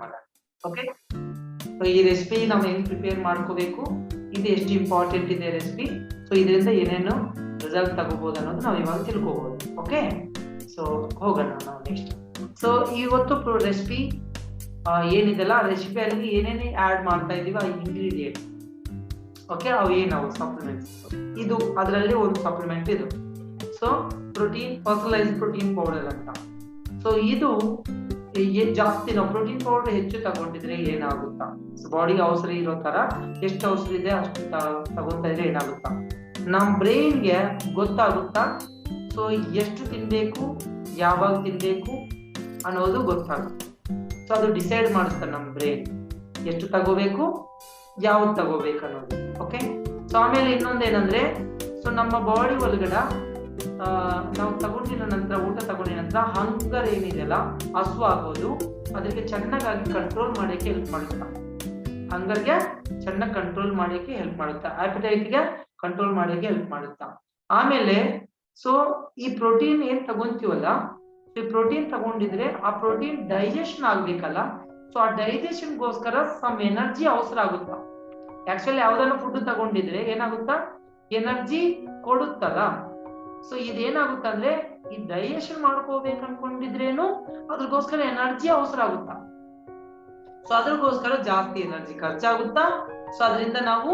ಮಾಡೋಣ. Okay, so ಈ recipe ನಾವು ಹೆಂಗ್ ಪ್ರಿಪೇರ್ ಮಾಡ್ಕೋಬೇಕು, ಇದು ಎಷ್ಟು ಇಂಪಾರ್ಟೆಂಟ್ ಇದೆ ರೆಸಿಪಿ, ಸೊ ಇದರಿಂದ ಏನೇನು ರಿಸಲ್ಟ್ ತಗೋಬಹುದು ಅನ್ನೋದು ನಾವು ಇವಾಗ ತಿಳ್ಕೋಬಹುದು. ಓಕೆ, ಸೊ ಹೋಗೋಣ ನಾವು ನೆಕ್ಸ್ಟ್. ಸೊ ಇವತ್ತು ರೆಸಿಪಿ ಏನಿದೆಲ್ಲ ಆ ರೆಸಿಪಿಯಲ್ಲಿ ಏನೇನು ಆಡ್ ಮಾಡ್ತಾ ಇದೀವಿ ಆ ಇಂಗ್ರೀಡಿಯೆಂಟ್. ಓಕೆ, ಅವು ಏನವು ಸಪ್ಲಿಮೆಂಟ್ಸ್, ಇದು ಅದರಲ್ಲಿ ಒಂದು ಸಪ್ಲಿಮೆಂಟ್ ಇದು. So protein, personalised protein powder ಅಂತ. ಸೊ ಇದು ಜಾಸ್ತಿ ನಾವು ಪ್ರೋಟೀನ್ ಪೌಡರ್ ಹೆಚ್ಚು ತಗೊಂಡಿದ್ರೆ ಏನಾಗುತ್ತಾ, ಬಾಡಿಗೆ ಅವಸರ ಇರೋ ತರ ಎಷ್ಟು ಅವಸರ ಇದೆ ಅಷ್ಟು ತಗೊಂತ ಇದ್ರೆ ಏನಾಗುತ್ತಾ, ನಮ್ಮ ಬ್ರೈನ್ಗೆ ಗೊತ್ತಾಗುತ್ತಾ. ಸೊ ಎಷ್ಟು ತಿನ್ಬೇಕು, ಯಾವಾಗ ತಿನ್ಬೇಕು ಅನ್ನೋದು ಗೊತ್ತಾಗುತ್ತೆ. ಸೊ ಅದು ಡಿಸೈಡ್ ಮಾಡುತ್ತೆ ನಮ್ಮ ಬ್ರೈನ್ ಎಷ್ಟು ತಗೋಬೇಕು, ಯಾವ್ದು ತಗೋಬೇಕು ಅನ್ನೋದು. ಓಕೆ, ಸೊ ಆಮೇಲೆ ಇನ್ನೊಂದೇನಂದ್ರೆ, ಸೊ ನಮ್ಮ ಬಾಡಿ ಒಳಗಡೆ ನಾವು ತಗೊಂಡಿರೋ ನಂತರ, ಊಟ ತಗೊಂಡಿದ ನಂತರ ಹಂಗರ್ ಏನಿದೆಯಲ್ಲ, ಹಸು ಆಗೋದು, ಅದಕ್ಕೆ ಚೆನ್ನಾಗಿ ಕಂಟ್ರೋಲ್ ಮಾಡಕ್ಕೆ ಹೆಲ್ಪ್ ಮಾಡುತ್ತಾ. ಹಂಗರ್ಗೆ ಚೆನ್ನಾಗಿ ಕಂಟ್ರೋಲ್ ಮಾಡಕ್ಕೆ ಹೆಲ್ಪ್ ಮಾಡುತ್ತಾ, ಆಪಟೈಟ್ಗೆ ಕಂಟ್ರೋಲ್ ಮಾಡಕ್ಕೆ ಹೆಲ್ಪ್ ಮಾಡುತ್ತಾ. ಆಮೇಲೆ ಸೊ ಈ ಪ್ರೋಟೀನ್ ಏನ್ ತಗೊಂತೀವಲ್ಲ, ಈ ಪ್ರೋಟೀನ್ ತಗೊಂಡಿದ್ರೆ ಆ ಪ್ರೋಟೀನ್ ಡೈಜೆಷನ್ ಆಗ್ಬೇಕಲ್ಲ. ಸೊ ಆ ಡೈಜೆಷನ್ಗೋಸ್ಕರ ಸಮ್ ಎನರ್ಜಿ ಅವಸರ ಆಗುತ್ತಾ. ಆಕ್ಚುಲಿ ಯಾವ್ದಾದ್ರು ಫುಡ್ ತಗೊಂಡಿದ್ರೆ ಏನಾಗುತ್ತಾ, ಎನರ್ಜಿ ಕೊಡುತ್ತಲ್ಲ. ಸೊ ಇದೇನಾಗುತ್ತ ಅಂದ್ರೆ, ಈ ಡೈಜೆಷನ್ ಮಾಡ್ಕೋಬೇಕು ಅನ್ಕೊಂಡಿದ್ರೇನು ಅದ್ರಗೋಸ್ಕರ ಎನರ್ಜಿ ಅವಸರ ಆಗುತ್ತಾ. ಸೊ ಅದ್ರಗೋಸ್ಕರ ಜಾಸ್ತಿ ಎನರ್ಜಿ ಖರ್ಚಾಗುತ್ತಾ. ಸೊ ಅದರಿಂದ ನಾವು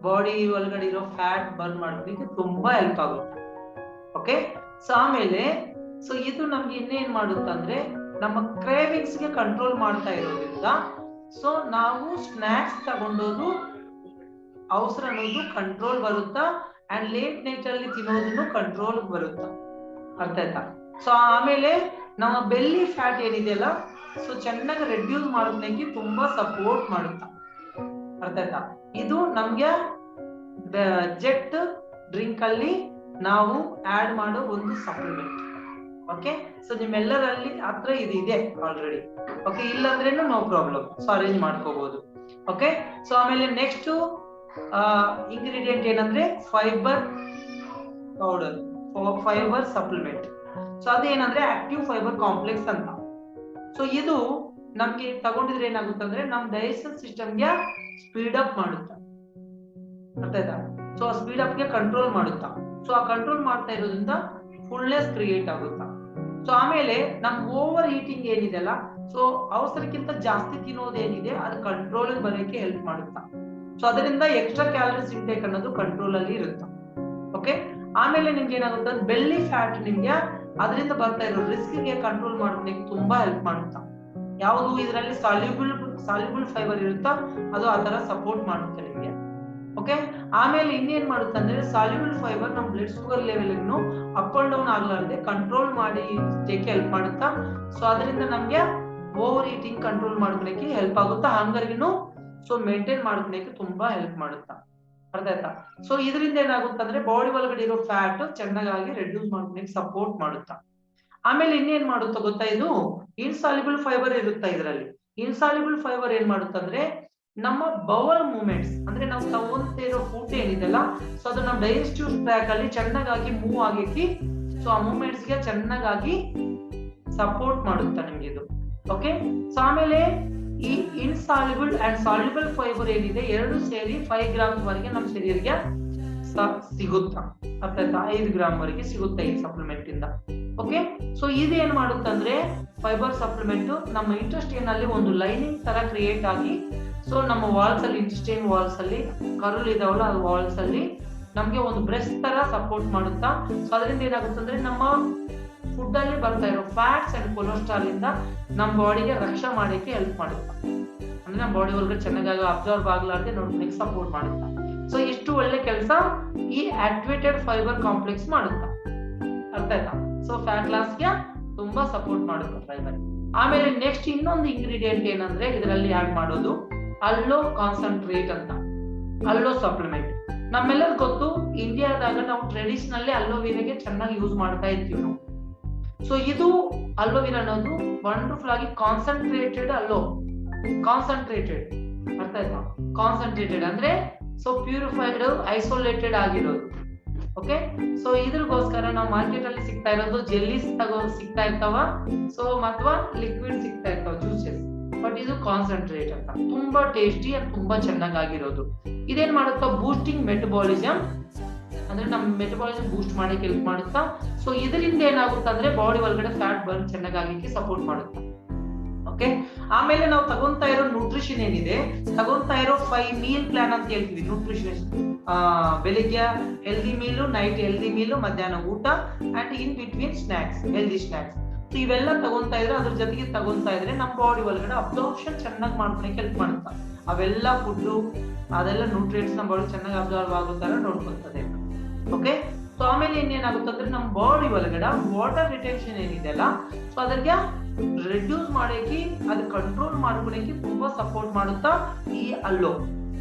ಬಾಡಿ ಒಳಗಡೆ ಇರೋ ಫ್ಯಾಟ್ ಬರ್ನ್ ಮಾಡೋದಕ್ಕೆ ತುಂಬಾ ಹೆಲ್ಪ್ ಆಗುತ್ತೆ. ಓಕೆ, ಸೊ ಆಮೇಲೆ ಸೊ ಇದು ನಮ್ಗೆ ಇನ್ನೇನ್ ಮಾಡುತ್ತಂದ್ರೆ, ನಮ್ಮ ಕ್ರೇವಿಂಗ್ಸ್ ಗೆ ಕಂಟ್ರೋಲ್ ಮಾಡ್ತಾ ಇರೋದ್ರಿಂದ ಸೊ ನಾವು ಸ್ನಾಕ್ಸ್ ತಗೊಂಡೋದು ಅವಸರ ಅನ್ನೋದು ಕಂಟ್ರೋಲ್ ಬರುತ್ತಾ, ಅಂಡ್ ಲೇಟ್ ನೈಟ್ ಅಲ್ಲಿ ತಿನ್ನೋದನ್ನು ಕಂಟ್ರೋಲ್ ಬರುತ್ತಾ. ಅರ್ಥ ಆಯ್ತಾ? ಸೊ ಆಮೇಲೆ ನಮ್ಮ ಬೆಲ್ಲಿ ಫ್ಯಾಟ್ ಏನಿದೆಯಲ್ಲ, ಸೊ ಚೆನ್ನಾಗಿ ರೆಡ್ಯೂಸ್ ಮಾಡೋದಕ್ಕೆ ತುಂಬಾ ಸಪೋರ್ಟ್ ಮಾಡುತ್ತಾ. ಅರ್ಥ ಆಯ್ತಾ? ಇದು ನಮ್ಗೆ ಜೆಟ್ ಡ್ರಿಂಕ್ ಅಲ್ಲಿ ನಾವು ಆಡ್ ಮಾಡೋ ಒಂದು ಸಪ್ಲಿಮೆಂಟ್. ಓಕೆ, ಸೊ ನಿಮ್ಮೆಲ್ಲರಲ್ಲಿ ಹತ್ರ ಇದು ಇದೆ ಆಲ್ರೆಡಿ. ಓಕೆ, ಇಲ್ಲಾಂದ್ರೇನು ನೋ ಪ್ರಾಬ್ಲಮ್, ಸೊ ಅರೇಂಜ್ ಮಾಡ್ಕೋಬಹುದು. ಓಕೆ, ಸೊ ಆಮೇಲೆ ನೆಕ್ಸ್ಟ್ ಇಂಗ್ರೀಡಿಯೆಂಟ್ ಏನಂದ್ರೆ fibre powder, fibre supplement. So ಅದೇನಂದ್ರೆ ಆಕ್ಟಿವ್ ಫೈಬರ್ ಕಾಂಪ್ಲೆಕ್ಸ್ ಅಂತ. ಸೊ ಇದು ನಮ್ಗೆ ತಗೊಂಡಿದ್ರೆ ಏನಾಗುತ್ತೆ ಅಂದ್ರೆ, ನಮ್ ಡೈಜೆಷನ್ ಸಿಸ್ಟಮ್ಗೆ ಸ್ಪೀಡ್ ಅಪ್ ಮಾಡುತ್ತಾ. ಅರ್ಥ ಆಯ್ತಾ? ಸೊ ಆ ಸ್ಪೀಡ್ ಅಪ್ ಗೆ ಕಂಟ್ರೋಲ್ ಮಾಡುತ್ತಾ. ಸೊ ಆ ಕಂಟ್ರೋಲ್ ಮಾಡ್ತಾ ಇರೋದ್ರಿಂದ ಫುಲ್ನೆಸ್ ಕ್ರಿಯೇಟ್ ಆಗುತ್ತಾ. ಸೊ ಆಮೇಲೆ ನಮ್ ಓವರ್ ಈಟಿಂಗ್ ಏನಿದೆಲ್ಲ, ಸೊ ಅವಸರಕ್ಕಿಂತ ಜಾಸ್ತಿ ತಿನ್ನೋದೇನಿದೆ ಅದು ಕಂಟ್ರೋಲ್ ಬರೋಕೆ ಹೆಲ್ಪ್ ಮಾಡುತ್ತಾ. ಸೊ ಅದರಿಂದ ಎಕ್ಸ್ಟ್ರಾ ಕ್ಯಾಲರೀಸ್ ಇಂಟೇಕ್ ಅನ್ನೋದು ಕಂಟ್ರೋಲ್ ಅಲ್ಲಿ ಇರುತ್ತೆ. ಓಕೆ, ಆಮೇಲೆ ನಿಮ್ಗೆ ಏನಾಗುತ್ತೆ, ಬೆಲ್ಲಿ ಫ್ಯಾಟ್ ನಿಮ್ಗೆ ಅದರಿಂದ ಬರ್ತಾ ಇರೋ ರಿಸ್ಕ್ ಗೆ ಕಂಟ್ರೋಲ್ ಮಾಡೋದಕ್ಕೆ ತುಂಬಾ ಹೆಲ್ಪ್ ಮಾಡುತ್ತಾ. ಯಾವುದು ಇದರಲ್ಲಿ ಸಾಲ್ಯುಬಲ್ ಫೈಬರ್ ಇರುತ್ತಾ, ಅದು ಆ ತರ ಸಪೋರ್ಟ್ ಮಾಡುತ್ತೆ ನಿಮ್ಗೆ. ಓಕೆ, ಆಮೇಲೆ ಇನ್ನೇನ್ ಮಾಡುತ್ತೆ ಅಂದ್ರೆ, ಸಾಲ್ಯುಬಲ್ ಫೈಬರ್ ನಮ್ ಬ್ಲಡ್ ಶುಗರ್ ಲೆವೆಲ್ ಅನ್ನು ಅಪ್ ಅಂಡ್ ಡೌನ್ ಆಗ್ಲಾರ್ದೆ ಕಂಟ್ರೋಲ್ ಮಾಡಿ ಹೆಲ್ಪ್ ಮಾಡುತ್ತಾ. ಸೊ ಅದರಿಂದ ನಮ್ಗೆ ಓವರ್ ಈಟಿಂಗ್ ಕಂಟ್ರೋಲ್ ಮಾಡ್ಕೊಳಕ್ಕೆ ಹೆಲ್ಪ್ ಆಗುತ್ತಾ, ಹಂಗರ್ಗಿನು ಸೊ ಮೇಂಟೈನ್ ಮಾಡ್ಕೊಳಕ್ಕೆ ತುಂಬಾ ಹೆಲ್ಪ್ ಮಾಡುತ್ತಾ. ಅರ್ಥ ಆಯ್ತಾ? ಸೊ ಇದರಿಂದ ಏನಾಗುತ್ತೆ ಅಂದ್ರೆ, ಬಾಡಿ ಒಳಗಡೆ ಇರೋ ಫ್ಯಾಟ್ ಚೆನ್ನಾಗಿ ರೆಡ್ಯೂಸ್ ಮಾಡ್ಕೊಳಕ್ಕೆ ಸಪೋರ್ಟ್ ಮಾಡುತ್ತಾ. ಆಮೇಲೆ ಇನ್ನೇನ್ ಮಾಡುತ್ತಾ ಗೊತ್ತಾ, ಇದು ಇನ್ಸಾಲ್ಯುಬಲ್ ಫೈಬರ್ ಇರುತ್ತಾ ಇದರಲ್ಲಿ. ಇನ್ಸಾಲ್ಯುಬಲ್ ಫೈಬರ್ ಏನ್ ಮಾಡುತ್ತಂದ್ರೆ, ನಮ್ಮ ಬವಲ್ ಮೂವ್ಮೆಂಟ್ಸ್ ಅಂದ್ರೆ ನಾವು ತಗೊಂತ ಇರೋ ಫುಡ್ ಏನಿದೆಲ್ಲ, ಸೊ ಅದು ನಮ್ಮ ಡೈಜೆಸ್ಟಿವ್ ಟ್ರ್ಯಾಕ್ ಅಲ್ಲಿ ಚೆನ್ನಾಗಿ ಮೂವ್ ಆಗಕ್ಕೆ, ಸೊ ಆ ಮೂವ್ಮೆಂಟ್ಸ್ ಗೆ ಚೆನ್ನಾಗಿ ಸಪೋರ್ಟ್ ಮಾಡುತ್ತಾ ನಿಮ್ಗೆ ಇದು. ಓಕೆ, ಸೊ ಆಮೇಲೆ ಈ ಇನ್ಸಾಲ್ಯುಬಲ್ ಅಂಡ್ ಸಾಲ್ಯುಬಲ್ ಫೈಬರ್ ಏನಿದೆ, ಎರಡು ಸೇರಿ 5 ಗ್ರಾಮ್ಸ್ ವರೆಗೆ ನಮ್ಮ ಶರೀರಕ್ಕೆ ಸಿಗುತ್ತಾ. ಅರ್ಥ ಆಯ್ತಾ? 5 ಗ್ರಾಮ್ ವರೆಗೆ ಸಿಗುತ್ತೆ ಈ ಸಪ್ಲಿಮೆಂಟ್ ಇಂದ. ಓಕೆ, ಸೊ ಇದೇನ್ ಮಾಡುತ್ತಂದ್ರೆ, ಫೈಬರ್ ಸಪ್ಲಿಮೆಂಟ್ ನಮ್ಮ ಇಂಟೆಸ್ಟೈನ್ ಅಲ್ಲಿ ಒಂದು ಲೈನಿಂಗ್ ತರ ಕ್ರಿಯೇಟ್ ಆಗಿ, ಸೊ ನಮ್ಮ ವಾಲ್ಸ್ ಅಲ್ಲಿ, ಇಂಟೆಸ್ಟೈನ್ ವಾಲ್ಸ್ ಅಲ್ಲಿ ಕರುಳು ಇದಾವಲ್ಲ, ಆ ವಾಲ್ಸ್ ಅಲ್ಲಿ ನಮ್ಗೆ ಒಂದು ಬ್ರೆಸ್ಟ್ ತರ ಸಪೋರ್ಟ್ ಮಾಡುತ್ತಾ. ಸೊ ಅದರಿಂದ ಏನಾಗುತ್ತೆ ಅಂದ್ರೆ, ನಮ್ಮ ಫುಡ್ ಅಲ್ಲಿ ಬರ್ತಾ ಇರೋ ಫ್ಯಾಟ್ಸ್ ಅಂಡ್ ಕೊಲೆಸ್ಟ್ರಾಲ್ ಇಂದ ನಮ್ಮ ಬಾಡಿಗೆ ರಕ್ಷಾ ಮಾಡಕ್ಕೆ ಹೆಲ್ಪ್ ಮಾಡುತ್ತಾ. ಅಂದ್ರೆ ನಮ್ಮ ಬಾಡಿ ಒಳಗಡೆ ಚೆನ್ನಾಗಿ ಅಬ್ಸರ್ವ್ ಆಗ್ಲಾರ್ದೆ ನೋಡ್ಲಿಕ್ಕೆ ಸಪೋರ್ಟ್ ಮಾಡುತ್ತಾ. ಸೊ ಇಷ್ಟು ಒಳ್ಳೆ ಕೆಲಸ ಈ ಆಕ್ಟಿವೇಟೆಡ್ ಫೈಬರ್ ಕಾಂಪ್ಲೆಕ್ಸ್ ಮಾಡುತ್ತಾ. ಅರ್ಥ ಆಯ್ತಾ? ಸೊ ಫ್ಯಾಟ್ ಲಾಸ್ ಗೆ ತುಂಬಾ ಸಪೋರ್ಟ್ ಮಾಡುತ್ತೆ ಫೈಬರ್. ಆಮೇಲೆ ನೆಕ್ಸ್ಟ್ ಇನ್ನೊಂದು ಇಂಗ್ರೀಡಿಯೆಂಟ್ ಏನಂದ್ರೆ, ಇದರಲ್ಲಿ ಆಡ್ ಮಾಡೋದು ಅಲ್ಲೋ ಕಾನ್ಸಂಟ್ರೇಟ್ ಅಂತ, ಅಲ್ಲೋ ಸಪ್ಲಿಮೆಂಟ್. ನಮ್ಮೆಲ್ಲರಿಗೂ ಗೊತ್ತು, ಇಂಡಿಯಾದಾಗ ನಾವು ಟ್ರೆಡಿಷನಲಿ ಅಲ್ಲೋವಿರಾಗೆ ಚೆನ್ನಾಗಿ ಯೂಸ್ ಮಾಡ್ತಾ ಇರ್ತೀವಿ ನಾವು. ಸೊ ಇದು ಅಲ್ಲೋವಿರಾ ಅನ್ನೋದು ವಂಡರ್ಫುಲ್ ಆಗಿ ಕಾನ್ಸಂಟ್ರೇಟೆಡ್ ಅಲ್ಲೋ, ಕಾನ್ಸಂಟ್ರೇಟೆಡ್. ಅರ್ಥ ಆಯ್ತಾ? ಕಾನ್ಸಂಟ್ರೇಟೆಡ್ ಅಂದ್ರೆ ಸೊ ಪ್ಯೂರಿಫೈಡ್, ಐಸೋಲೇಟೆಡ್ ಆಗಿರೋದು. ಓಕೆ, ಸೊ ಇದ್ರಗೋಸ್ಕರ ನಾವು ಮಾರ್ಕೆಟ್ ಅಲ್ಲಿ ಸಿಗ್ತಾ ಇರೋದು ಜೆಲ್ಲೀಸ್ ಸಿಗ್ತಾ ಇರ್ತಾವ, ಸೊ ಅಥವಾ ಲಿಕ್ವಿಡ್ ಸಿಗ್ತಾ ಇರ್ತಾವ, ಜ್ಯೂಸಸ್. ಇದು ಕಾನ್ಸಂಟ್ರೇಟ್ ಅಂತ, ತುಂಬಾ ಟೇಸ್ಟಿ ಅಂಡ್ ತುಂಬಾ ಚೆನ್ನಾಗಿರೋದು. ಇದೇನ್ ಮಾಡುತ್ತಾ ಬೂಸ್ಟಿಂಗ್ ಮೆಟಬಾಲಿಸಮ್, ಅಂದ್ರೆ ನಮ್ಮ ಮೆಟಬಾಲಿಸಮ್ ಬೂಸ್ಟ್ ಮಾಡಕ್ಕೆ ಹೆಲ್ಪ್ ಮಾಡುತ್ತಾ. ಸೊ ಇದರಿಂದ ಏನಾಗುತ್ತೆ ಅಂದ್ರೆ ಬಾಡಿ ಒಳಗಡೆ ಫ್ಯಾಟ್ ಬರ್ನ್ ಚೆನ್ನಾಗಿ ಸಪೋರ್ಟ್ ಮಾಡುತ್ತೆ. ಓಕೆ, ಆಮೇಲೆ ನಾವು ತಗೊಂತಾ ಇರೋ ನ್ಯೂಟ್ರಿಷನ್ ಏನಿದೆ, ತಗೊಂತಾ ಇರೋ 5 ಮೀಲ್ ಪ್ಲಾನ್ ಅಂತ ಹೇಳ್ತೀವಿ ನ್ಯೂಟ್ರಿಷನ್. ಬೆಳಿಗ್ಗೆ healthy meal, night healthy meal, ಮಧ್ಯಾಹ್ನ ಊಟ and in between snacks, healthy snacks. ಇವೆಲ್ಲ ತಗೊಂತಾ ಇದ್ರೆ ಅದ್ರ ಜೊತೆಗೆ ತಗೊಂತಾ ಇದ್ರೆ ನಮ್ಮ ಬಾಡಿ ಒಳಗಡೆ ಅಬ್ಸಾರ್ಪ್ಷನ್ ಚೆನ್ನಾಗಿ ಮಾಡ್ಕೊಳಕ್ಕೆ ಹೆಲ್ಪ್ ಮಾಡುತ್ತಾ. ಅವೆಲ್ಲ ಫುಡ್ ಅದೆಲ್ಲ ನ್ಯೂಟ್ರಿಯೆಂಟ್ಸ್ ನಮ್ಮ ಬಾಡಿ ಚೆನ್ನಾಗಿ ಅಬ್ಸಾರ್ವ್ ಆಗೋ ತರ ನೋಡ್ಕೊಳ್ತದೆ. ಓಕೆ, ಸೊ ಆಮೇಲೆ ಇನ್ನೇನಾಗುತ್ತೆ ಅಂದ್ರೆ ನಮ್ಮ ಬಾಡಿ ಒಳಗಡೆ ವಾಟರ್ ರಿಟೆನ್ಷನ್ ಏನಿದೆಯಲ್ಲ, ಸೊ ಅದಕ್ಕೆ ರೆಡ್ಯೂಸ್ ಮಾಡಕ್ಕೆ, ಅದು ಕಂಟ್ರೋಲ್ ಮಾಡ್ಕೊಳಕ್ಕೆ ತುಂಬಾ ಸಪೋರ್ಟ್ ಮಾಡುತ್ತಾ ಈ ಅಲ್ಲೋ.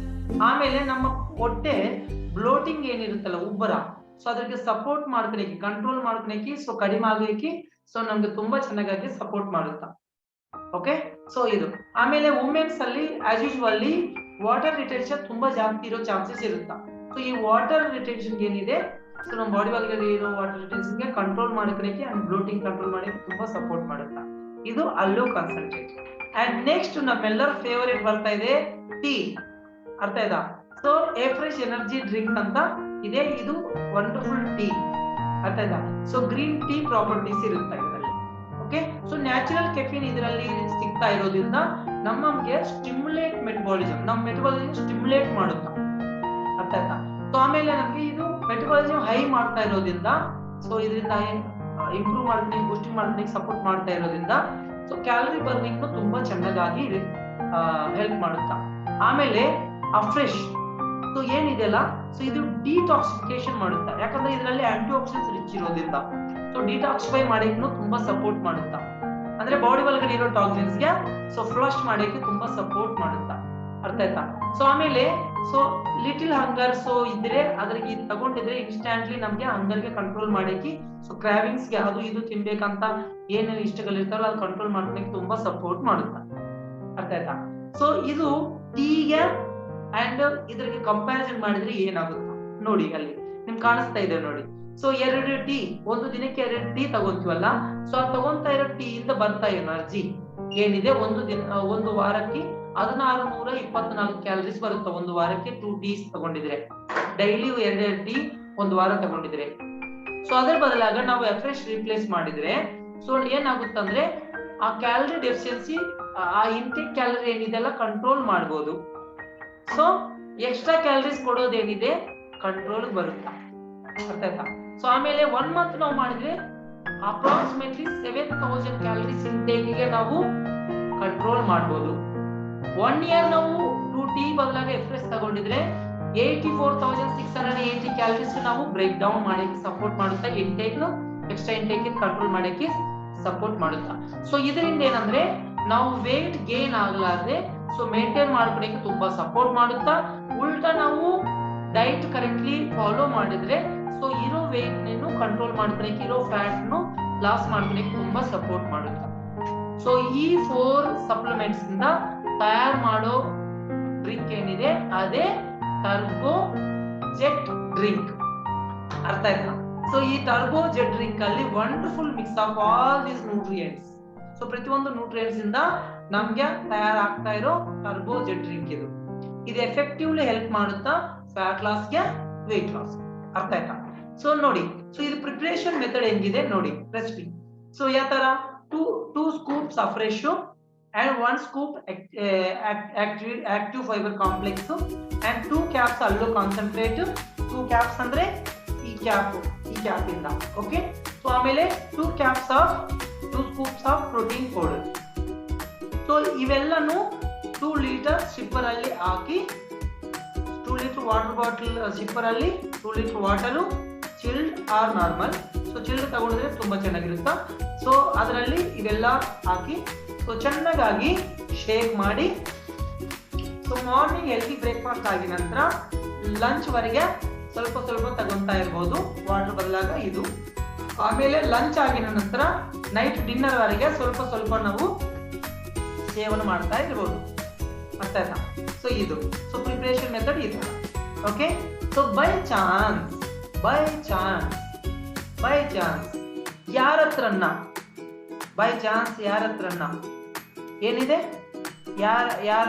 ಆಮೇಲೆ ನಮ್ಮ ಹೊಟ್ಟೆ ಬ್ಲೋಟಿಂಗ್ ಏನಿರುತ್ತಲ್ಲ, ಉಬ್ಬರ, ಸೊ ಅದಕ್ಕೆ ಸಪೋರ್ಟ್ ಮಾಡ್ಕೊಳಕ್ಕೆ, ಕಂಟ್ರೋಲ್ ಮಾಡ್ಕೊಳಕ್ಕೆ, ಸೊ ಕಡಿಮೆ ಆಗಲಿಕ್ಕೆ ಸೊ ನಮ್ಗೆ ತುಂಬಾ ಚೆನ್ನಾಗಿ ಸಪೋರ್ಟ್ ಮಾಡುತ್ತಾ. ಓಕೆ, ಸೊ ಇದು. ಆಮೇಲೆ ವುಮೆನ್ಸ್ ಅಲ್ಲಿ ಆಸ್ ಯೂಶುವಲ್ಲಿ ವಾಟರ್ ರಿಟೆನ್ಷನ್ ತುಂಬಾ ಜಾಸ್ತಿ ಇರೋ ಚಾನ್ಸಸ್ ಇರುತ್ತಾ. ಸೊ ಈ ವಾಟರ್ ರಿಟೆನ್ಷನ್ ಏನಿದೆ, ಸೊ ನಮ್ಮ ಬಾಡಿ ಒಳಗಡೆ ಇರೋ ವಾಟರ್ ರಿಟೆನ್ಷನ್ ಗೆ ಕಂಟ್ರೋಲ್ ಮಾಡ್ಕೊಳಕ್ಕೆ ಅಂಡ್ ಬ್ಲೋಟಿಂಗ್ ಕಂಟ್ರೋಲ್ ಮಾಡಕ್ಕೆ ತುಂಬಾ ಸಪೋರ್ಟ್ ಮಾಡುತ್ತಾ. ಇದು ಅಲ್ಲೋ ಕಾನ್ಸಂಟ್ರೇಟ್. ಅಂಡ್ ನೆಕ್ಸ್ಟ್ ನಮ್ಮೆಲ್ಲರ ಫೇವರೇಟ್ ಬರ್ತಾ ಇದೆ ಟೀ. ಅರ್ಥ ಆಯ್ತಾ? So A fresh energy drink ಅಂತ ಇದೆ, ಇದು ವಂಡರ್ಫುಲ್ ಟೀ. ಅರ್ಥ ಆಯ್ತಾ? ಸೊ ಗ್ರೀನ್ ಟೀ ಪ್ರಾಪರ್ಟೀಸ್ ಇರುತ್ತೆ ಇದರಲ್ಲಿ. ಓಕೆ, ಸೊ ನ್ಯಾಚುರಲ್ ಕೆಫಿನ್ ಇದರಲ್ಲಿ ಸಿಗ್ತಾ ಇರೋದ್ರಿಂದ ನಮಗೆ ಸ್ಟಿಮ್ಯುಲೇಟ್ ಮೆಟಬಾಲಿಸಮ್, ನಮ್ಮ ಮೆಟಬಾಲಿಸಮ್ ಸ್ಟಿಮ್ಯುಲೇಟ್ ಮಾಡುತ್ತಾ. ಅರ್ಥ ಆಯ್ತಾ? ಸೊ ಆಮೇಲೆ ನಮ್ಗೆ ಇದು ಮೆಟಬಾಲಿಸಮ್ ಹೈ ಮಾಡ್ತಾ ಇರೋದ್ರಿಂದ, ಸೊ ಇದರಿಂದ ಇಂಪ್ರೂವ್ ಮಾಡ್ಲಿಕ್ಕೆ, ಬೂಸ್ಟಿಂಗ್ ಮಾಡ್ಲಿಕ್ಕೆ ಸಪೋರ್ಟ್ ಮಾಡ್ತಾ ಇರೋದ್ರಿಂದ ಸೊ ಕ್ಯಾಲರಿ ಬರ್ನಿಂಗ್ ತುಂಬಾ ಚೆನ್ನಾಗಿ ಹೆಲ್ಪ್ ಮಾಡುತ್ತಾ. ಆಮೇಲೆ ಅಫ್ರೆಶ್ ಸೊ ಏನಿದೆಯಲ್ಲ, ಸೊ ಇದು ಡಿಟಾಕ್ಸಿಫಿಕೇಶನ್ ಮಾಡುತ್ತಾ, ಯಾಕಂದ್ರೆ ಇದರಲ್ಲಿ ಆಂಟಿ ಆಕ್ಸಿಡೆಂಟ್ಸ್ ರಿಚ್ ಇರೋದ್ರಿಂದ ಸೊ ಡಿಟಾಕ್ಸಿಫೈ ಮಾಡಕ್ಕೆ ತುಂಬಾ ಸಪೋರ್ಟ್ ಮಾಡುತ್ತಾ. ಅಂದ್ರೆ ಬಾಡಿ ಒಳಗಡೆ ಇರೋ ಟಾಕ್ಸಿನ್ಸ್ ಗೆ ಸೊ ಫ್ಲಶ್ ಮಾಡಕ್ಕೆ ತುಂಬಾ ಸಪೋರ್ಟ್ ಮಾಡುತ್ತಾ. ಅರ್ಥ ಆಯ್ತಾ? ಸೊ ಆಮೇಲೆ ಸೊ ಲಿಟಲ್ ಹಂಗರ್ ಸೊ ಇದ್ರೆ ಅದ್ರಿಗೆ ತಗೊಂಡಿದ್ರೆ ಇನ್ಸ್ಟಾಂಟ್ಲಿ ನಮ್ಗೆ ಹಂಗರ್ ಗೆ ಕಂಟ್ರೋಲ್ ಮಾಡಕ್ಕೆ, ಸೊ ಕ್ರಾವಿಂಗ್ಸ್ ಗೆ ಅದು ಇದು ತಿನ್ಬೇಕಂತ ಏನೇನು ಇಷ್ಟಗಳಿರ್ತಾವಲ್ಲ ಅದು ಕಂಟ್ರೋಲ್ ಮಾಡ್ಲಿಕ್ಕೆ ತುಂಬಾ ಸಪೋರ್ಟ್ ಮಾಡುತ್ತಾ. ಅರ್ಥ ಆಯ್ತಾ? ಸೊ ಇದು ಟೀಗೆ ಅಂಡ್ ಇದ್ರಿಗೆ ಕಂಪ್ಯಾರಿಸನ್ ಮಾಡಿದ್ರೆ ಏನಾಗುತ್ತಾ ನೋಡಿ, ಅಲ್ಲಿ ನಿಮ್ಗೆ ಕಾಣಿಸ್ತಾ ಇದೆ ನೋಡಿ. ಸೊ 2 ಟೀ, ಒಂದು ದಿನಕ್ಕೆ 2 ಟೀ ತಗೊಂತೀವಲ್ಲ, ಸೊ ಆ ತಗೊಂತಾ ಇರೋ ಟೀ ಇಂದ ಬರ್ತಾ ಎನರ್ಜಿ ಏನಿದೆ ಒಂದು ವಾರಕ್ಕೆ 1624 ಕ್ಯಾಲರೀಸ್ ಬರುತ್ತೆ. ಒಂದು ವಾರಕ್ಕೆ 2 ಟೀಸ್ ತಗೊಂಡಿದ್ರೆ, ಡೈಲಿ 2 ಟೀ ಒಂದು ವಾರ ತಗೊಂಡಿದ್ರೆ. ಸೊ ಅದರ ಬದಲಾಗ ನಾವು ಫ್ರೆಶ್ ರಿಪ್ಲೇಸ್ ಮಾಡಿದ್ರೆ ಸೊ ಏನಾಗುತ್ತಂದ್ರೆ ಆ ಕ್ಯಾಲರಿ ಡೆಫಿಷಿಯನ್ಸಿ, ಆ ಇಂಟೇಕ್ ಕ್ಯಾಲರಿ ಏನಿದೆ ಅಲ್ಲ ಕಂಟ್ರೋಲ್ ಮಾಡಬಹುದು. ಸೊ ಎಕ್ಸ್ಟ್ರಾ ಕ್ಯಾಲರೀಸ್ ಕೊಡೋದೇನಿದೆ ಕಂಟ್ರೋಲ್ ಬರುತ್ತೆ. ಅರ್ಥ ಆಯ್ತಾ? ಸೊ ಆಮೇಲೆ 1 ಮಂತ್ ನಾವು ಮಾಡಿದ್ರೆ ಅಪ್ರಾಕ್ಸಿಮೇಟ್ಲಿ 7000 ಕ್ಯಾಲರೀಸ್ ಇಂಟೇಕ್ಗೆ ನಾವು ಕಂಟ್ರೋಲ್ ಮಾಡಬಹುದು. 1 ಇಯರ್ ನಾವು 2 ಟೀ ಬದಲಾಗಿ ಫ್ರೆಶ್ ತಗೊಂಡಿದ್ರೆ 84,680 ಕ್ಯಾಲರೀಸ್ ನಾವು ಬ್ರೇಕ್ ಡೌನ್ ಮಾಡಕ್ಕೆ ಸಪೋರ್ಟ್ ಮಾಡುತ್ತಾ, ಇಂಟೇಕ್ ಎಕ್ಸ್ಟ್ರಾ ಇಂಟೇಕ್ ಕಂಟ್ರೋಲ್ ಮಾಡಕ್ಕೆ ಸಪೋರ್ಟ್ ಮಾಡುತ್ತಾ. ಸೊ ಇದರಿಂದ ಏನಂದ್ರೆ ನಾವು ವೇಟ್ ಗೇನ್ ಆಗ್ಲಾರ್ದೆ ಸೊ ಮೇಂಟೈನ್ ಮಾಡ್ಕೊಳಕ್ಕೆ ತುಂಬಾ ಸಪೋರ್ಟ್ ಮಾಡುತ್ತಾ. ಉಲ್ಟಾ ನಾವು ಡೈಟ್ ಕರೆಕ್ಟ್ಲಿ ಫಾಲೋ ಮಾಡಿದ್ರೆ ಸೊ ಇರೋ ವೇಟ್ ನೇನು ಕಂಟ್ರೋಲ್ ಮಾಡ್ಕೊಳಕ್ಕೆ, ಇರೋ ಫ್ಯಾಟ್ ಲಾಸ್ ಮಾಡ್ಕೊಳಕ್ಕೆ ತುಂಬಾ ಸಪೋರ್ಟ್ ಮಾಡುತ್ತಾ. ಸೊ ಈ 4 ಸಪ್ಲಿಮೆಂಟ್ಸ್ ಇಂದ ತಯಾರು ಮಾಡೋ ಡ್ರಿಂಕ್ ಏನಿದೆ ಅದೇ ಟರ್ಬೋ ಜೆಟ್ ಡ್ರಿಂಕ್. ಅರ್ಥ ಆಯ್ತಾ? ಸೊ ಈ ಟರ್ಬೋ ಜೆಟ್ ಡ್ರಿಂಕ್ ಅಲ್ಲಿ wonderful mix of all these nutrients. So ಪ್ರತಿಯೊಂದು ನ್ಯೂಟ್ರಿಯೆಂಟ್ಸ್ ಇಂದ ನಮ್ಗೆ ತಯಾರಾಗ್ತಾ ಇರೋ ಟರ್ಬೋ ಜೆಟ್ ಡ್ರಿಂಕ್ ಇದು ಎಫೆಕ್ಟಿವ್ಲಿ ಹೆಲ್ಪ್ ಮಾಡುತ್ತಾ ಫ್ಯಾಟ್ ಲಾಸ್ ಗೆ, ವೇಟ್ ಲಾಸ್. ಅರ್ಥ ಆಯ್ತಾ? ಸೊ ನೋಡಿ, ಸೊ ಇದು ಪ್ರಿಪರೇಷನ್ ಮೆಥಡ್ ಹೆಂಗಿದೆ ನೋಡಿ, ರೆಸಿಪಿ. ಸೊ ಯಾವ ತರ, 2 scoops of fresh and 1 scoop active fiber complex and 2 caps allo concentrate. 2 caps ಅಂದ್ರೆ ಈ ಕ್ಯಾಪ್ ಇಂದ. ಓಕೆ, ಸೊ ಆಮೇಲೆ 2 scoops of protein powder. So ಇವೆಲ್ಲನೂ 2 ಲೀಟರ್ ಸಿಪ್ಪರ್ ಅಲ್ಲಿ ಹಾಕಿ, 2 ಲೀಟರ್ ವಾಟರ್ ಬಾಟಲ್ ಸಿಪ್ಪರ್ ಅಲ್ಲಿ 2 litre water, chilled or normal. So chilled ತಗೊಂಡ್ರೆ ತುಂಬಾ ಚೆನ್ನಾಗಿರುತ್ತಾ. ಸೊ ಅದರಲ್ಲಿ ಇವೆಲ್ಲ ಹಾಕಿ ಸೊ ಚೆನ್ನಾಗಿ ಶೇಕ್ ಮಾಡಿ, ಸೊ ಮಾರ್ನಿಂಗ್ ಹೆಲ್ದಿ ಬ್ರೇಕ್ಫಾಸ್ಟ್ ಆಗಿ ನಂತರ ಲಂಚ್ ವರೆಗೆ ಸ್ವಲ್ಪ ತಗೊಂತಾ ಇರಬಹುದು ವಾಟರ್ ಬದಲಾಗ ಇದು. ಆಮೇಲೆ ಲಂಚ್ ಆಗಿನ ನಂತರ ನೈಟ್ ಡಿನ್ನರ್ ವರೆಗೆ ಸ್ವಲ್ಪ ನಾವು ಸೇವನೆ ಮಾಡ್ತಾ ಇರಬಹುದು. ಅರ್ಥ ಆಯ್ತಾ? ಸೊ ಇದು ಸೊ ಪ್ರಿಪರೇಷನ್ ಮೆಥಡ್ ಇದು. ಓಕೆ, ಸೊ ಬೈ ಚಾನ್ಸ್ ಯಾರ ಹತ್ರನ್ನ ಏನಿದೆ ಯಾರ